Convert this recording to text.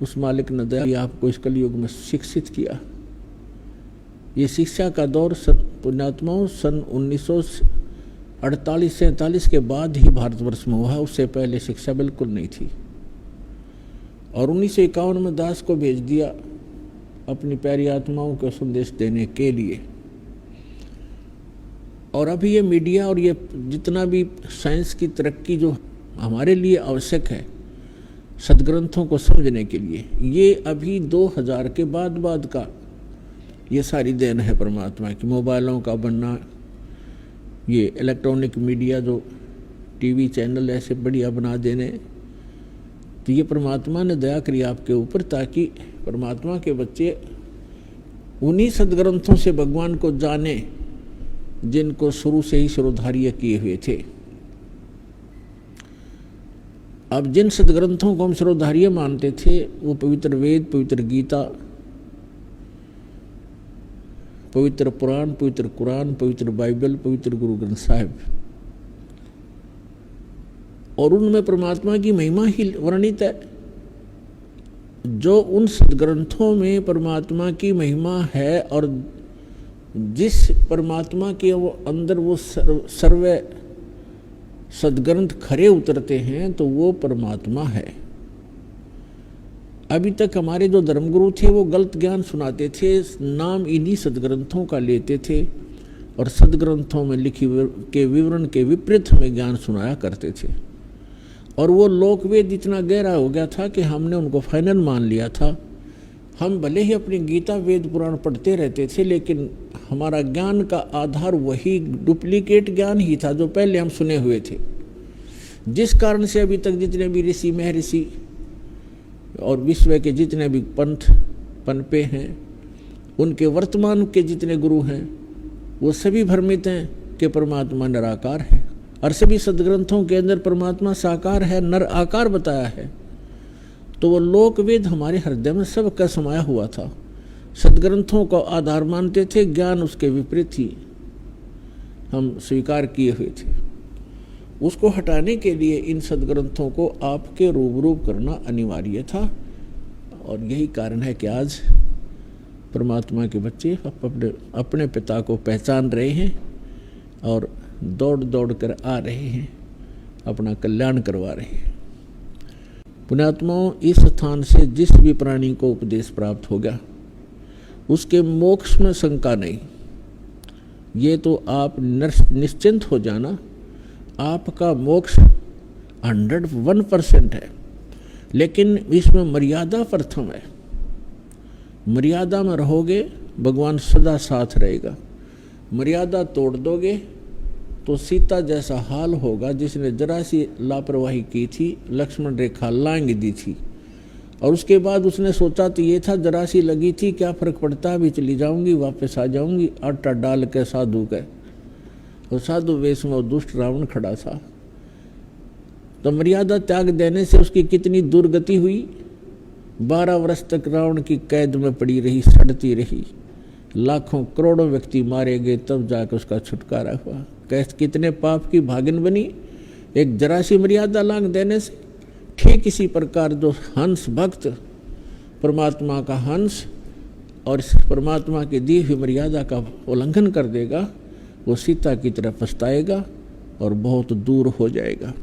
उस मालिक ने दया आपको इस कलयुग में शिक्षित किया। ये शिक्षा का दौर पुण्यात्माओं सन 1948-47 के बाद ही भारतवर्ष में हुआ, उससे पहले शिक्षा बिल्कुल नहीं थी। और 1951 में दास को भेज दिया अपनी प्यारी आत्माओं को संदेश देने के लिए। और अभी ये मीडिया और ये जितना भी साइंस की तरक्की जो हमारे लिए आवश्यक है सदग्रंथों को समझने के लिए, ये अभी 2000 के बाद का ये सारी देन है परमात्मा की। मोबाइलों का बनना, ये इलेक्ट्रॉनिक मीडिया जो टीवी चैनल ऐसे बढ़िया बना देने, तो ये परमात्मा ने दया करी आपके ऊपर, ताकि परमात्मा के बच्चे उन्हीं सदग्रंथों से भगवान को जाने जिनको शुरू से ही शिरोधार्य किए हुए थे। अब जिन सदग्रंथों को हम शिरोधार्य मानते थे वो पवित्र वेद, पवित्र गीता, पवित्र पुराण, पवित्र कुरान, पवित्र बाइबल, पवित्र गुरु ग्रंथ साहिब, और उनमें परमात्मा की महिमा ही वर्णित है। जो उन सदग्रंथों में परमात्मा की महिमा है और जिस परमात्मा के वो अंदर वो सर्व सदग्रंथ खरे उतरते हैं, तो वो परमात्मा है। अभी तक हमारे जो धर्मगुरु थे वो गलत ज्ञान सुनाते थे, नाम इन्हीं सदग्रंथों का लेते थे और सदग्रंथों में लिखी के विवरण के विपरीत हमें ज्ञान सुनाया करते थे। और वो लोकवेद इतना गहरा हो गया था कि हमने उनको फाइनल मान लिया था। हम भले ही अपनी गीता वेद पुराण पढ़ते रहते थे, लेकिन हमारा ज्ञान का आधार वही डुप्लीकेट ज्ञान ही था जो पहले हम सुने हुए थे, जिस कारण से अभी तक जितने भी ऋषि महर्षि और विश्व के जितने भी पंथ पनपे हैं, उनके वर्तमान के जितने गुरु हैं, वो सभी भ्रमित हैं कि परमात्मा निराकार है। और सभी सदग्रंथों के अंदर परमात्मा साकार है, नर आकार बताया है। तो वो लोकवेद हमारे हृदय में सबका समाया हुआ था। सदग्रंथों को आधार मानते थे, ज्ञान उसके विपरीत ही हम स्वीकार किए हुए थे। उसको हटाने के लिए इन सदग्रंथों को आपके रूबरू करना अनिवार्य था। और यही कारण है कि आज परमात्मा के बच्चे अपने पिता को पहचान रहे हैं और दौड़ दौड़ कर आ रहे हैं, अपना कल्याण करवा रहे हैं। पुण्यात्माओं, इस स्थान से जिस भी प्राणी को उपदेश प्राप्त हो गया उसके मोक्ष में शंका नहीं। ये तो आप निश्चिंत हो जाना, आपका मोक्ष 101% है। लेकिन इसमें मर्यादा प्रथम है। मर्यादा में रहोगे भगवान सदा साथ रहेगा। मर्यादा तोड़ दोगे तो सीता जैसा हाल होगा, जिसने जरा सी लापरवाही की थी, लक्ष्मण रेखा लांघ दी थी, और उसके बाद उसने सोचा तो ये था जरा सी लगी थी, क्या फर्क पड़ता है, अभी चली जाऊंगी, वापस आ जाऊंगी, आटा डाल के साधु के। और साधु वेश में वो दुष्ट रावण खड़ा था। तो मर्यादा त्याग देने से उसकी कितनी दुर्गति हुई। 12 वर्ष तक रावण की कैद में पड़ी रही, सड़ती रही, लाखों करोड़ों व्यक्ति मारे गए, तब जाकर उसका छुटकारा हुआ। कैसे कितने पाप की भागिन बनी एक जरा सी मर्यादा लांघ देने से। ठीक इसी प्रकार जो हंस भक्त परमात्मा का हंस और परमात्मा की दी हुई मर्यादा का उल्लंघन कर देगा, वो सीता की तरह पछताएगा और बहुत दूर हो जाएगा।